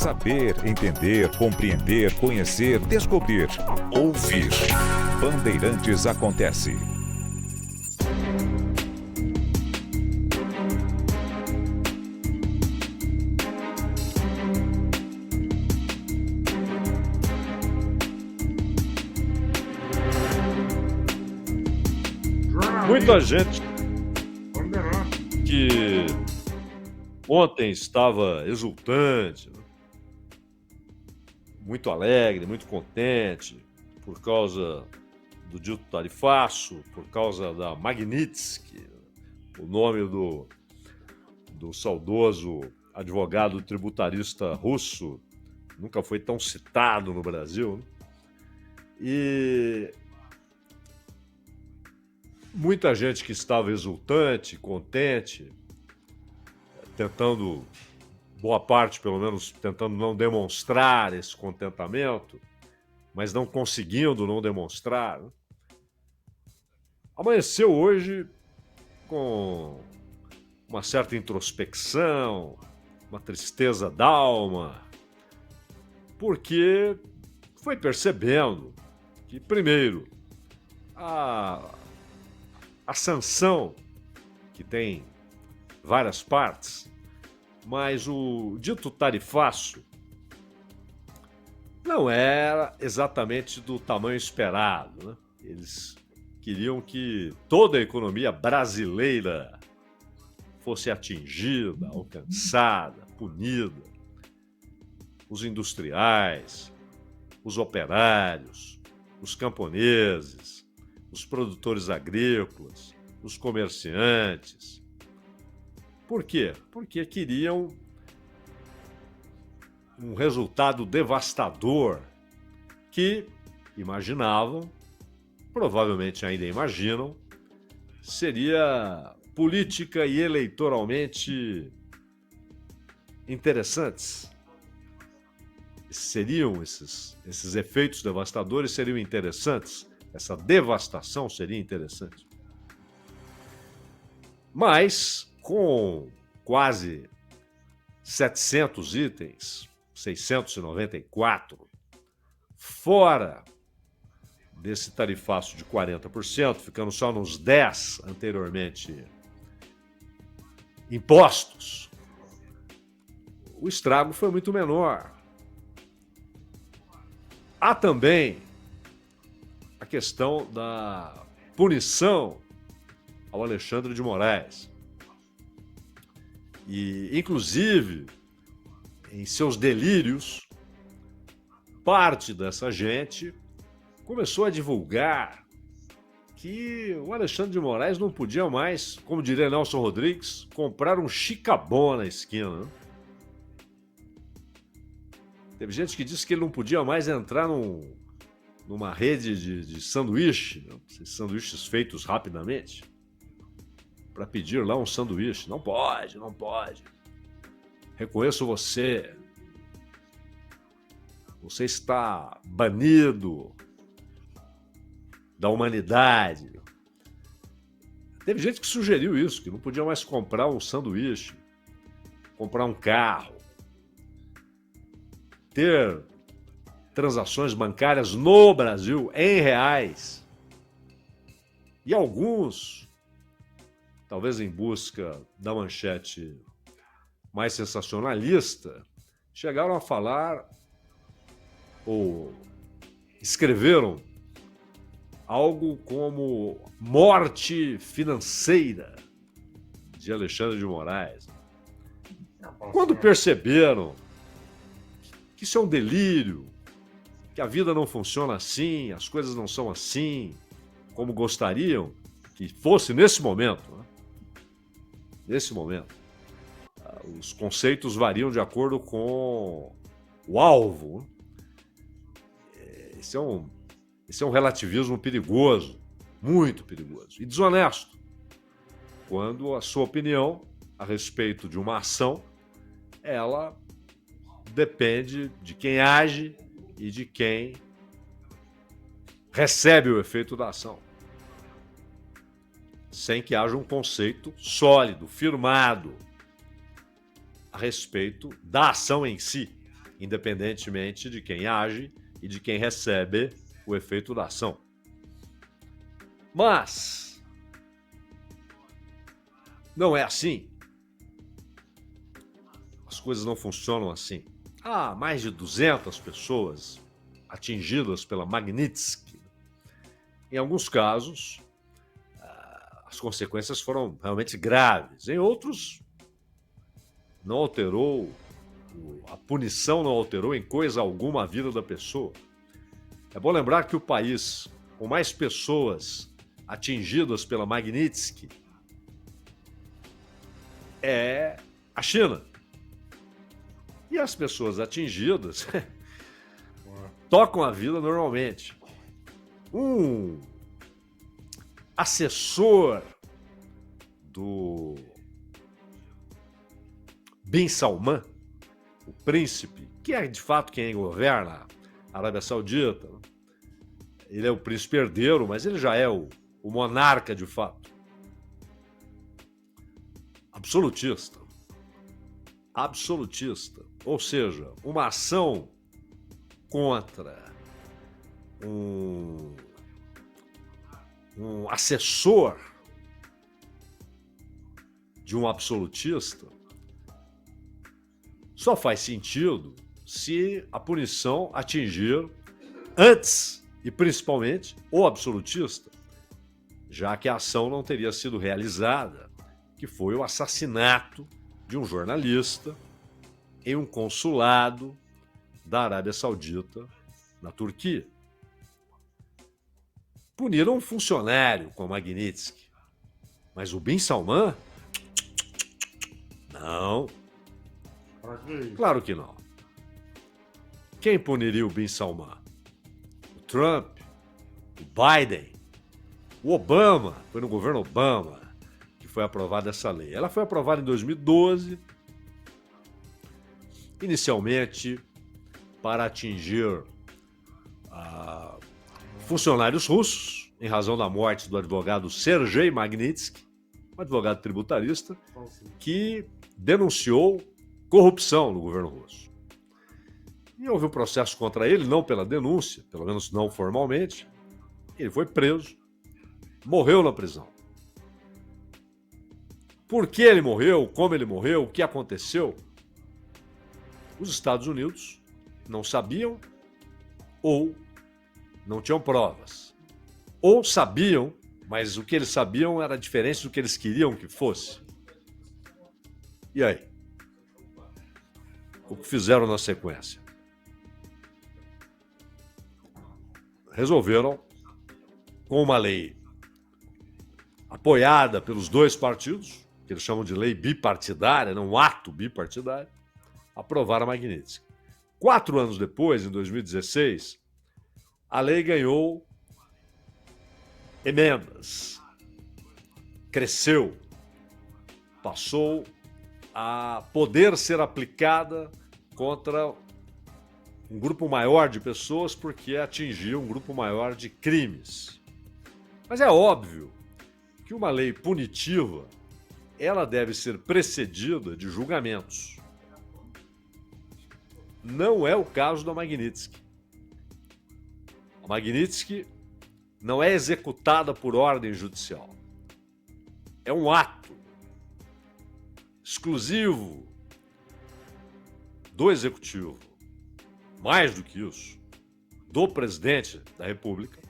Saber, entender, compreender, conhecer, descobrir, ouvir. Bandeirantes acontece. Muita gente que ontem estava exultante, muito alegre, muito contente por causa do dito tarifaço, por causa da Magnitsky, o nome do saudoso advogado tributarista russo, nunca foi tão citado no Brasil, né? E muita gente que estava exultante, contente, tentando, boa parte pelo menos, tentando não demonstrar esse contentamento, mas não conseguindo não demonstrar, né? Amanheceu hoje com uma certa introspecção, uma tristeza d'alma, porque foi percebendo que, primeiro, a sanção, que tem várias partes, mas o dito tarifaço não era exatamente do tamanho esperado, né? Eles queriam que toda a economia brasileira fosse atingida, alcançada, punida. Os industriais, os operários, os camponeses, os produtores agrícolas, os comerciantes. Por quê? Porque queriam um resultado devastador que imaginavam, provavelmente ainda imaginam, seria política e eleitoralmente interessantes. Seriam esses efeitos devastadores seriam interessantes. Essa devastação seria interessante. Mas, com quase 700 itens, 694, fora desse tarifaço de 40%, ficando só nos 10 anteriormente impostos, o estrago foi muito menor. Há também a questão da punição ao Alexandre de Moraes. E, inclusive, em seus delírios, parte dessa gente começou a divulgar que o Alexandre de Moraes não podia mais, como diria Nelson Rodrigues, comprar um chicabon na esquina, né? Teve gente que disse que ele não podia mais entrar numa rede de sanduíche, né? Esses sanduíches feitos rapidamente, para pedir lá um sanduíche. Não pode, não pode. Reconheço você. Você está banido da humanidade. Teve gente que sugeriu isso, que não podia mais comprar um sanduíche, comprar um carro, ter transações bancárias no Brasil em reais. E alguns, talvez em busca da manchete mais sensacionalista, chegaram a falar ou escreveram algo como morte financeira de Alexandre de Moraes. Quando perceberam que isso é um delírio, que a vida não funciona assim, as coisas não são assim, como gostariam que fosse nesse momento, né? Nesse momento. Os conceitos variam de acordo com o alvo. Esse é um relativismo perigoso, muito perigoso e desonesto, quando a sua opinião a respeito de uma ação, ela depende de quem age e de quem recebe o efeito da ação, sem que haja um conceito sólido, firmado a respeito da ação em si. independentemente de quem age e de quem recebe o efeito da ação. Mas não é assim. As coisas não funcionam assim. Há mais de 200 pessoas atingidas pela Magnitsky. Em alguns casos, as consequências foram realmente graves. Em outros, não alterou, a punição não alterou em coisa alguma a vida da pessoa. É bom lembrar que o país com mais pessoas atingidas pela Magnitsky é a China. E as pessoas atingidas tocam a vida normalmente. Um assessor do Bin Salman, o príncipe, que é de fato quem governa a Arábia Saudita, ele é o príncipe herdeiro, mas ele já é o monarca de fato. Absolutista. Absolutista. Ou seja, uma ação contra um assessor de um absolutista só faz sentido se a punição atingir antes e principalmente o absolutista, já que a ação não teria sido realizada, que foi o assassinato de um jornalista em um consulado da Arábia Saudita na Turquia. Puniram um funcionário com a Magnitsky, mas o Bin Salman? Não. Claro que não. Quem puniria o Bin Salman? O Trump? O Biden? O Obama? Foi no governo Obama que foi aprovada essa lei. Ela foi aprovada em 2012, inicialmente para atingir funcionários russos, em razão da morte do advogado Sergei Magnitsky, um advogado tributarista, que denunciou corrupção no governo russo. E houve um processo contra ele, não pela denúncia, pelo menos não formalmente. Ele foi preso, morreu na prisão. Por que ele morreu, como ele morreu, o que aconteceu? Os Estados Unidos não sabiam ou não tinham provas. Ou sabiam, mas o que eles sabiam era diferente do que eles queriam que fosse. E aí? O que fizeram na sequência? Resolveram, com uma lei apoiada pelos dois partidos, que eles chamam de lei bipartidária, não um ato bipartidário, aprovar a Magnitsky. 4 anos depois, em 2016, a lei ganhou emendas, cresceu, passou a poder ser aplicada contra um grupo maior de pessoas porque atingia um grupo maior de crimes. Mas é óbvio que uma lei punitiva, ela deve ser precedida de julgamentos. Não é o caso da Magnitsky. A Magnitsky não é executada por ordem judicial. É um ato exclusivo do executivo, mais do que isso, do presidente da República,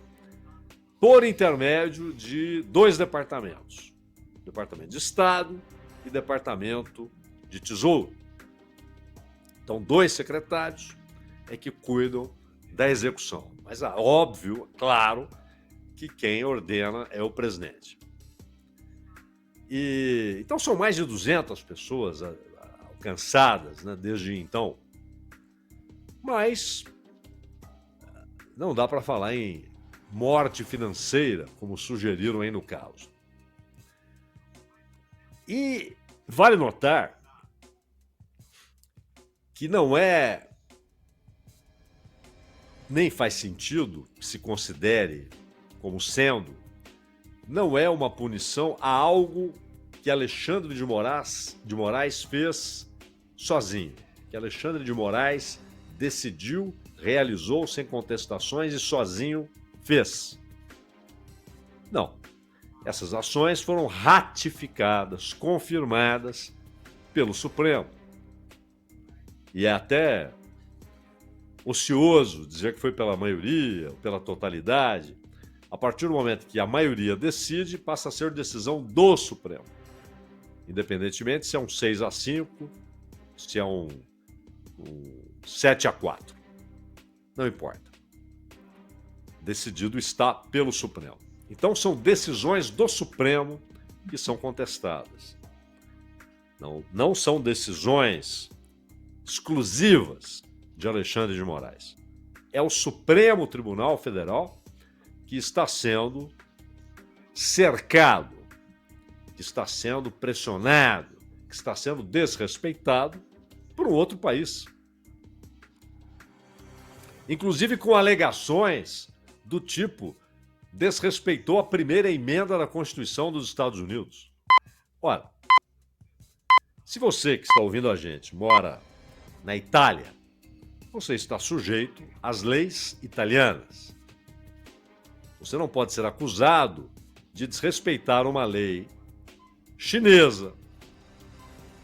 por intermédio de 2 departamentos: Departamento de Estado e Departamento de Tesouro. Então, 2 secretários é que cuidam da execução. Mas é óbvio, claro, que quem ordena é o presidente. Então são mais de 200 pessoas alcançadas, né, desde então. Mas não dá para falar em morte financeira, como sugeriram aí no caso. E vale notar que não é, nem faz sentido que se considere como sendo, não é uma punição a algo que Alexandre de Moraes fez sozinho, que Alexandre de Moraes decidiu, realizou sem contestações e sozinho fez. Não. Essas ações foram ratificadas, confirmadas pelo Supremo. E é até ocioso dizer que foi pela maioria, pela totalidade. A partir do momento que a maioria decide, passa a ser decisão do Supremo. Independentemente se é um 6-5, se é um 7-4. Não importa. Decidido está pelo Supremo. Então são decisões do Supremo que são contestadas. Não são decisões exclusivas de Alexandre de Moraes. É o Supremo Tribunal Federal que está sendo cercado, que está sendo pressionado, que está sendo desrespeitado por um outro país. Inclusive com alegações do tipo: desrespeitou a primeira emenda da Constituição dos Estados Unidos. Ora, se você que está ouvindo a gente mora na Itália, você está sujeito às leis italianas. Você não pode ser acusado de desrespeitar uma lei chinesa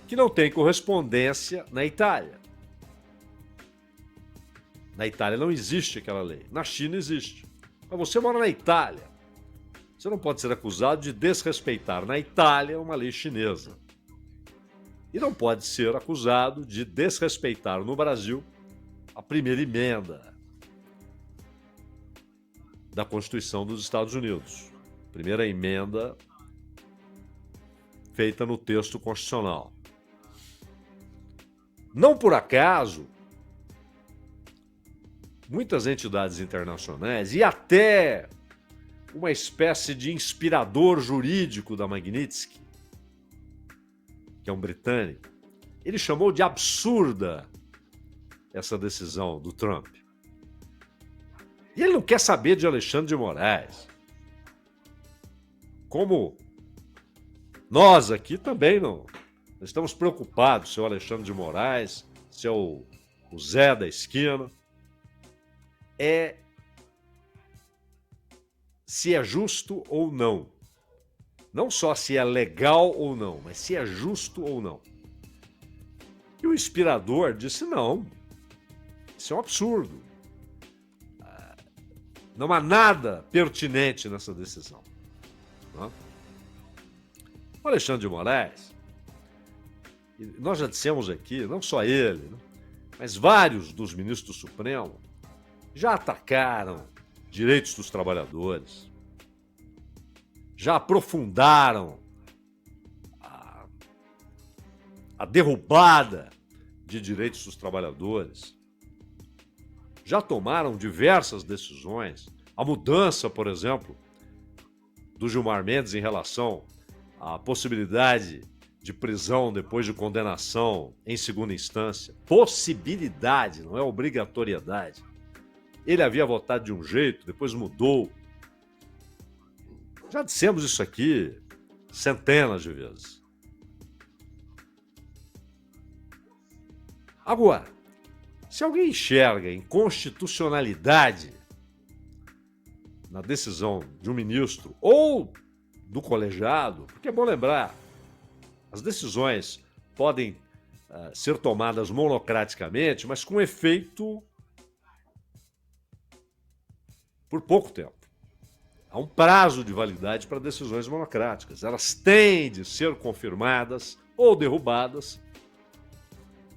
que não tem correspondência na Itália. Na Itália não existe aquela lei. Na China existe. Mas você mora na Itália. Você não pode ser acusado de desrespeitar na Itália uma lei chinesa. E não pode ser acusado de desrespeitar no Brasil a primeira emenda da Constituição dos Estados Unidos. Primeira emenda feita no texto constitucional. Não por acaso, muitas entidades internacionais e até uma espécie de inspirador jurídico da Magnitsky, que é um britânico, ele chamou de absurda essa decisão do Trump. E ele não quer saber de Alexandre de Moraes. Como nós aqui também não. Nós estamos preocupados se é o Alexandre de Moraes, se é o Zé da esquina. Se é justo ou não. Não só se é legal ou não, mas se é justo ou não. E o inspirador disse: não, isso é um absurdo. Não há nada pertinente nessa decisão. Não? O Alexandre de Moraes, nós já dissemos aqui, não só ele, mas vários dos ministros do Supremo já atacaram direitos dos trabalhadores, já aprofundaram a derrubada de direitos dos trabalhadores, já tomaram diversas decisões. A mudança, por exemplo, do Gilmar Mendes em relação à possibilidade de prisão depois de condenação em segunda instância. Possibilidade, não é obrigatoriedade. Ele havia votado de um jeito, depois mudou. Já dissemos isso aqui centenas de vezes. Agora, se alguém enxerga inconstitucionalidade na decisão de um ministro ou do colegiado, porque é bom lembrar, as decisões podem ser tomadas monocraticamente, mas com efeito por pouco tempo. Há um prazo de validade para decisões monocráticas. Elas têm de ser confirmadas ou derrubadas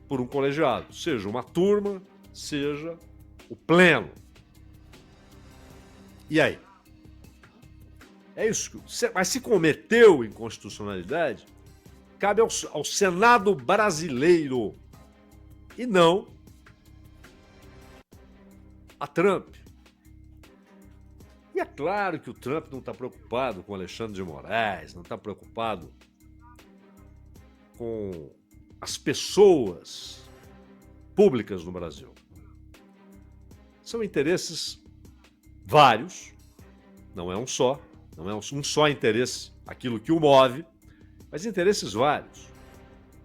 por um colegiado, seja uma turma, seja o pleno. E aí? É isso. Mas se cometeu inconstitucionalidade, cabe ao Senado brasileiro e não a Trump. E é claro que o Trump não está preocupado com Alexandre de Moraes, não está preocupado com as pessoas públicas no Brasil. São interesses vários, não é um só, não é um só interesse, aquilo que o move, mas interesses vários,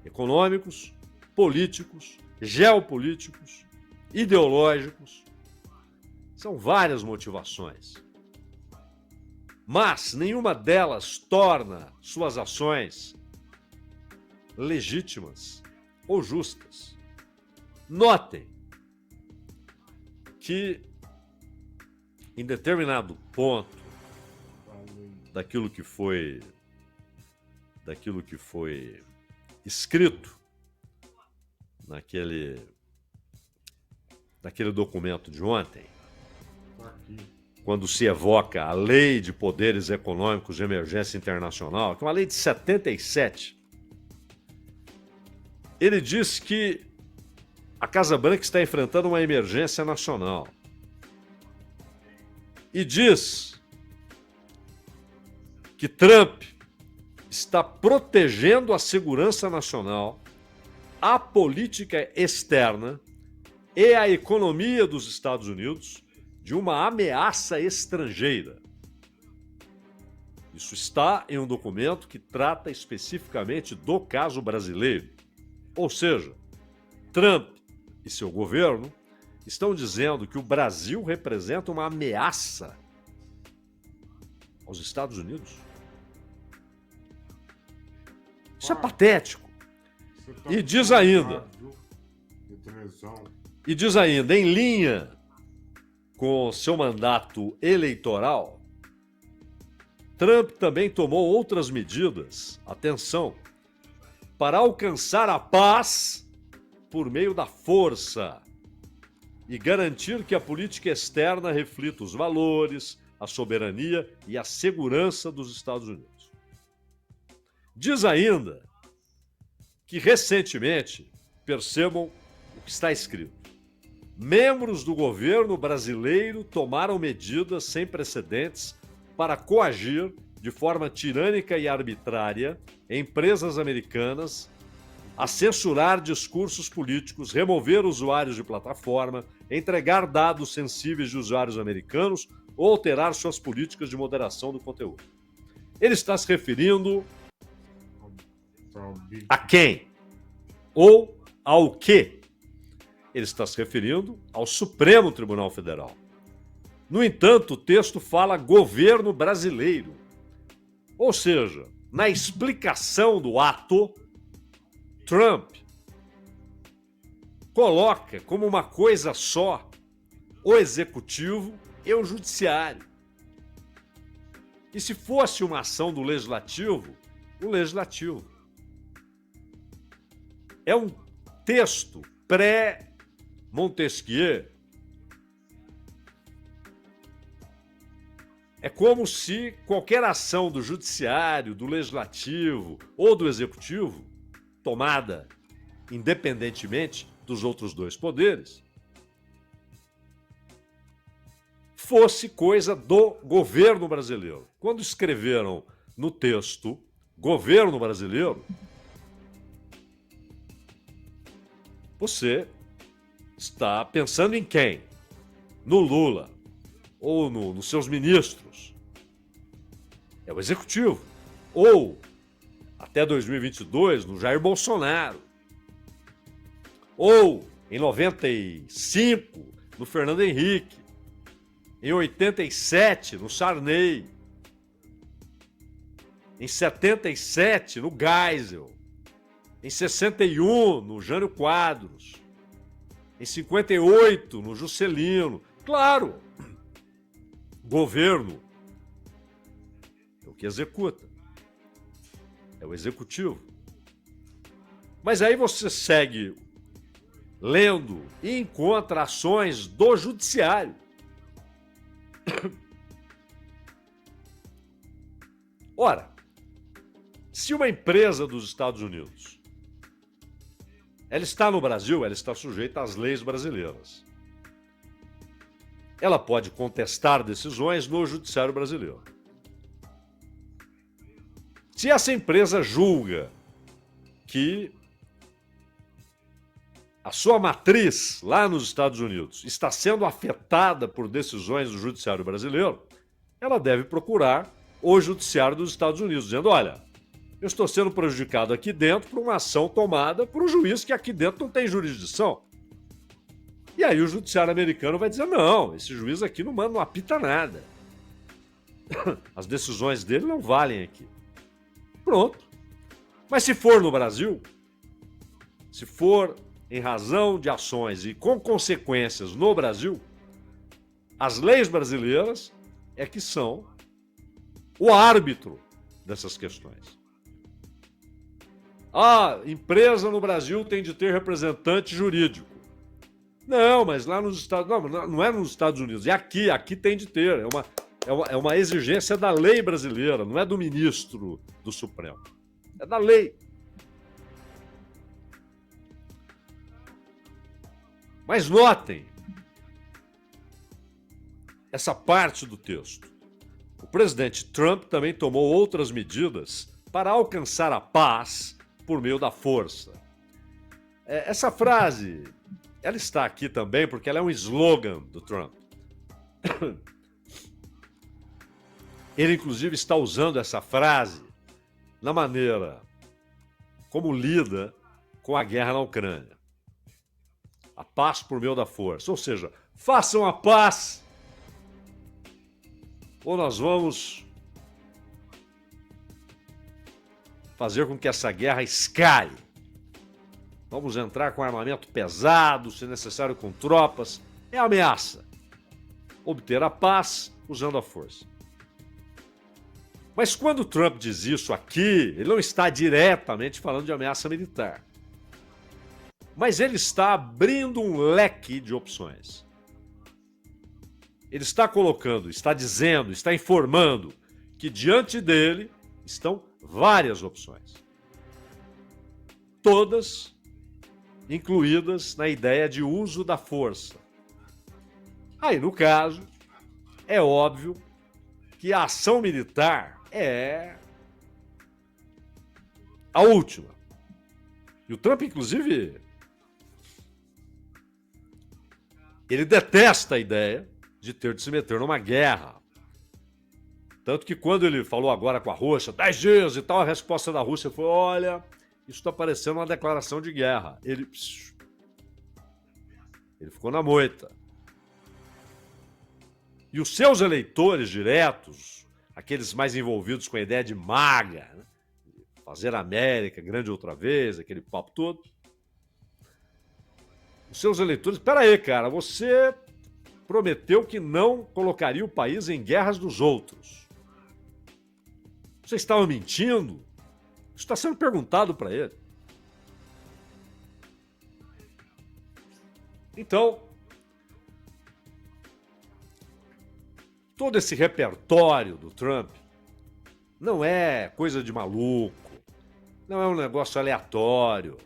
econômicos, políticos, geopolíticos, ideológicos. São várias motivações. Mas nenhuma delas torna suas ações legítimas ou justas. Notem que em determinado ponto daquilo que foi escrito naquele documento de ontem, quando se evoca a Lei de Poderes Econômicos de Emergência Internacional, que é uma lei de 77, ele diz que a Casa Branca está enfrentando uma emergência nacional. E diz que Trump está protegendo a segurança nacional, a política externa e a economia dos Estados Unidos de uma ameaça estrangeira. Isso está em um documento que trata especificamente do caso brasileiro. Ou seja, Trump e seu governo estão dizendo que o Brasil representa uma ameaça aos Estados Unidos. Isso é patético. E diz ainda, em linha com seu mandato eleitoral, Trump também tomou outras medidas, atenção, para alcançar a paz por meio da força e garantir que a política externa reflita os valores, a soberania e a segurança dos Estados Unidos. Diz ainda que recentemente, percebam o que está escrito, membros do governo brasileiro tomaram medidas sem precedentes para coagir de forma tirânica e arbitrária empresas americanas a censurar discursos políticos, remover usuários de plataforma, entregar dados sensíveis de usuários americanos ou alterar suas políticas de moderação do conteúdo. Ele está se referindo a quem? Ou ao quê? Ele está se referindo ao Supremo Tribunal Federal. No entanto, o texto fala governo brasileiro. Ou seja, na explicação do ato, Trump coloca como uma coisa só o executivo e o judiciário. E se fosse uma ação do legislativo, o legislativo. É um texto pré-Montesquieu. É como se qualquer ação do judiciário, do legislativo ou do executivo, tomada independentemente dos outros dois poderes, fosse coisa do governo brasileiro. Quando escreveram no texto governo brasileiro, você está pensando em quem? No Lula ou nos seus ministros? É o executivo. Ou, até 2022, no Jair Bolsonaro. Ou, em 95, no Fernando Henrique. Em 87, no Sarney. Em 77, no Geisel. Em 61, no Jânio Quadros. Em 58, no Juscelino. Claro, governo é o que executa. É o executivo. Mas aí você segue lendo e encontra ações do judiciário. Ora, se uma empresa dos Estados Unidos ela está no Brasil, ela está sujeita às leis brasileiras. Ela pode contestar decisões no judiciário brasileiro. Se essa empresa julga que a sua matriz lá nos Estados Unidos está sendo afetada por decisões do judiciário brasileiro, ela deve procurar o judiciário dos Estados Unidos, dizendo, olha, eu estou sendo prejudicado aqui dentro por uma ação tomada por um juiz que aqui dentro não tem jurisdição. E aí o judiciário americano vai dizer, não, esse juiz aqui não apita nada. As decisões dele não valem aqui. Pronto. Mas se for no Brasil, se for em razão de ações e com consequências no Brasil, as leis brasileiras é que são o árbitro dessas questões. A empresa no Brasil tem de ter representante jurídico. Não, mas lá nos Estados Unidos... Não é nos Estados Unidos, é aqui tem de ter. É uma exigência da lei brasileira, não é do ministro do Supremo. É da lei. Mas notem essa parte do texto. O presidente Trump também tomou outras medidas para alcançar a paz por meio da força. Essa frase, ela está aqui também porque ela é um slogan do Trump. Ele, inclusive, está usando essa frase na maneira como lida com a guerra na Ucrânia. A paz por meio da força. Ou seja, façam a paz ou nós vamos fazer com que essa guerra escale. Vamos entrar com armamento pesado, se necessário com tropas. É ameaça. Obter a paz usando a força. Mas quando o Trump diz isso aqui, ele não está diretamente falando de ameaça militar. Mas ele está abrindo um leque de opções. Ele está colocando, está dizendo, está informando que diante dele estão várias opções. Todas incluídas na ideia de uso da força. Aí, no caso, é óbvio que a ação militar é a última. E o Trump, inclusive, ele detesta a ideia de ter de se meter numa guerra. Tanto que quando ele falou agora com a Rússia, 10 dias e tal, a resposta da Rússia foi, olha, isso está parecendo uma declaração de guerra. Ele ficou na moita. E os seus eleitores diretos, aqueles mais envolvidos com a ideia de MAGA, né? Fazer a América grande outra vez, aquele papo todo. Os seus eleitores, peraí, cara, você prometeu que não colocaria o país em guerras dos outros. Você estava mentindo? Isso está sendo perguntado para ele. Então, todo esse repertório do Trump não é coisa de maluco, não é um negócio aleatório,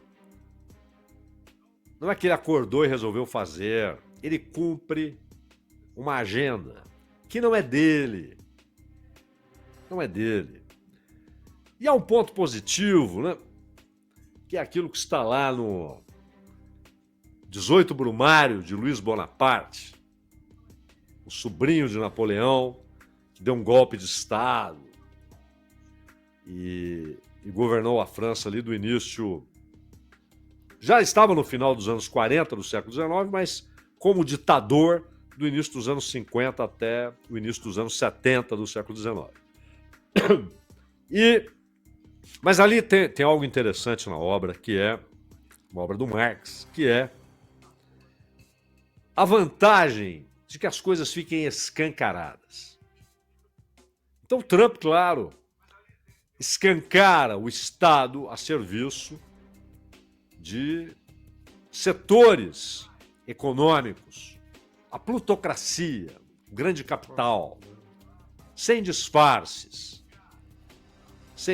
não é que ele acordou e resolveu fazer. Ele cumpre uma agenda que não é dele. Não é dele. E há um ponto positivo, né? Que é aquilo que está lá no 18 Brumário de Luiz Bonaparte, o sobrinho de Napoleão, que deu um golpe de Estado e governou a França ali do início. Já estava no final dos anos 40 do século XIX, mas como ditador do início dos anos 50 até o início dos anos 70 do século XIX. Mas ali tem algo interessante na obra, que é uma obra do Marx, que é a vantagem de que as coisas fiquem escancaradas. Então, Trump, claro, escancara o Estado a serviço de setores econômicos, a plutocracia, o grande capital, sem disfarces.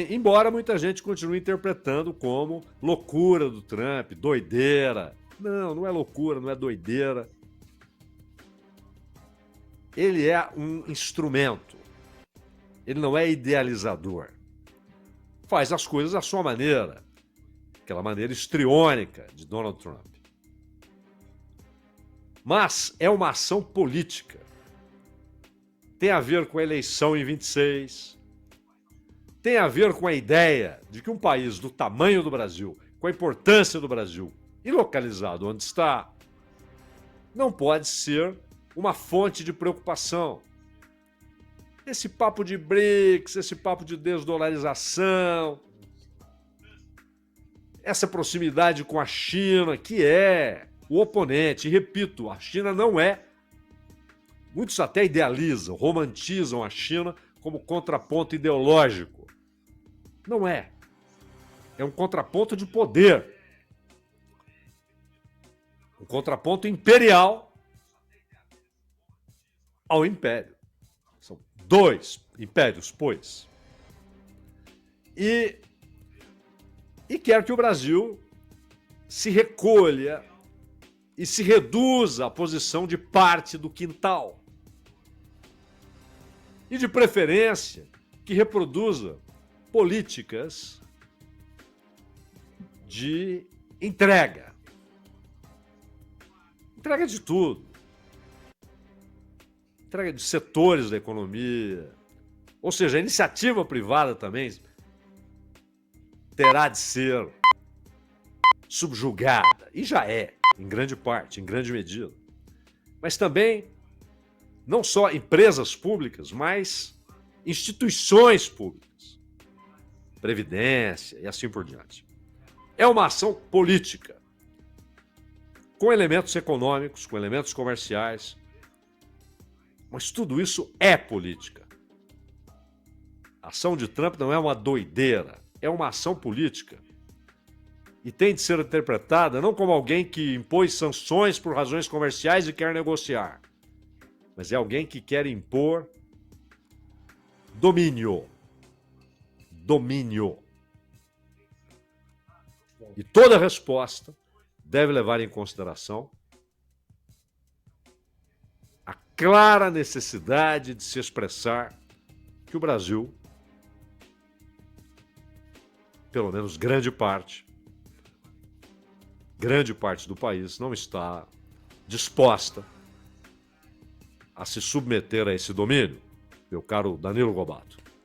Embora muita gente continue interpretando como loucura do Trump, doideira. Não, não é loucura, não é doideira. Ele é um instrumento. Ele não é idealizador. Faz as coisas à sua maneira. Aquela maneira histriônica de Donald Trump. Mas é uma ação política. Tem a ver com a eleição em 26. Tem a ver com a ideia de que um país do tamanho do Brasil, com a importância do Brasil e localizado onde está, não pode ser uma fonte de preocupação. Esse papo de BRICS, esse papo de desdolarização, essa proximidade com a China, que é o oponente. E repito, a China não é. Muitos até idealizam, romantizam a China como contraponto ideológico. Não é. É um contraponto de poder. Um contraponto imperial ao império. São dois impérios, pois. E quer que o Brasil se recolha e se reduza à posição de parte do quintal. E, de preferência, que reproduza políticas de entrega. Entrega de tudo. Entrega de setores da economia. Ou seja, a iniciativa privada também terá de ser subjugada. E já é, em grande parte, em grande medida. Mas também, não só empresas públicas, mas instituições públicas. Previdência e assim por diante. É uma ação política, com elementos econômicos, com elementos comerciais, mas tudo isso é política. A ação de Trump não é uma doideira, é uma ação política. E tem de ser interpretada não como alguém que impôs sanções por razões comerciais e quer negociar, mas é alguém que quer impor domínio. Domínio. E toda resposta deve levar em consideração a clara necessidade de se expressar que o Brasil, pelo menos grande parte do país, não está disposta a se submeter a esse domínio, meu caro Danilo Gobato.